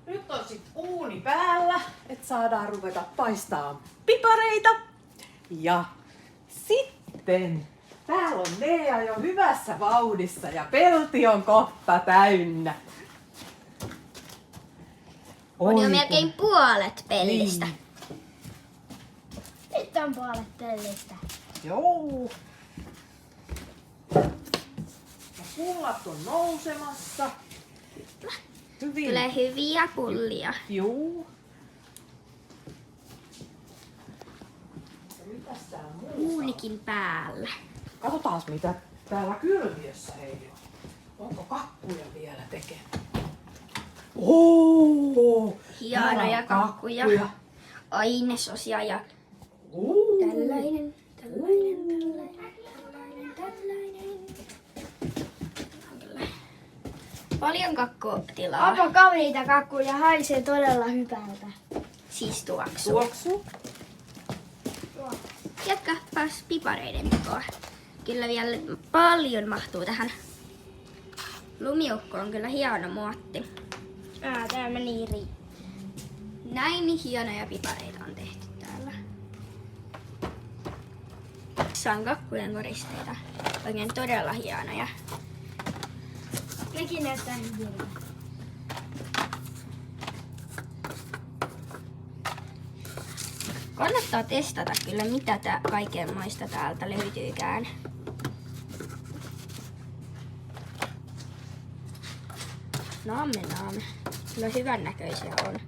Nyt on sit uuni päällä, että saadaan ruveta paistaa pipareita. Ja sitten täällä on Nea jo hyvässä vauhdissa ja pelti on kohta täynnä. On jo melkein puolet pellistä. Niin. Nyt on puolet pellistä. Joo. Ja pullat on nousemassa. Hyvin. Tulee hyviä pullia. Juu. Ja mitäs täällä muuta? Uunikin päällä. Katsotaas mitä täällä kylmiössä heillä on. Onko kakkuja vielä tekemättä? Oo! Hienoja kakkuja. Ainesosia ja tällainen. Paljon kakkutilaa. Onpa kauniita kakkuja, haisee todella hyvältä. Siis tuoksu. Tuoksu. Jatkapas pipareiden tekoa. Kyllä vielä paljon mahtuu tähän. Lumiukko on kyllä hieno muotti. Tää meni Näin hienoja pipareita on tehty täällä. Tässä on kakkujen koristeita. Oikein todella hienoja. Nekin näyttää hyviltä. Kannattaa testata kyllä mitä kaikenmoista täältä löytyykään. Naamme. Kyllä hyvän näköisiä on.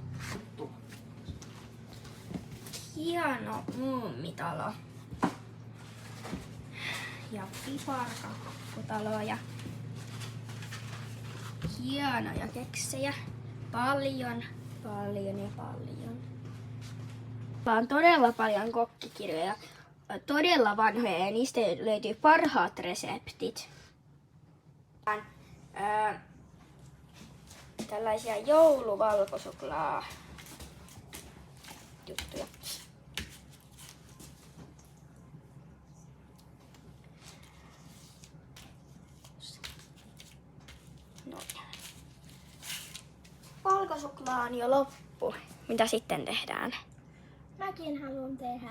Hieno muumitalo. Ja piparkakkutalo ja hienoja keksejä. Paljon. Täällä on todella paljon kokkikirjoja. Todella vanhoja ja niistä löytyy parhaat reseptit. Tällaisia jouluvalkosuklaa juttuja. No. Valkosuklaa on jo loppu. Mitä sitten tehdään? Mäkin haluan tehdä.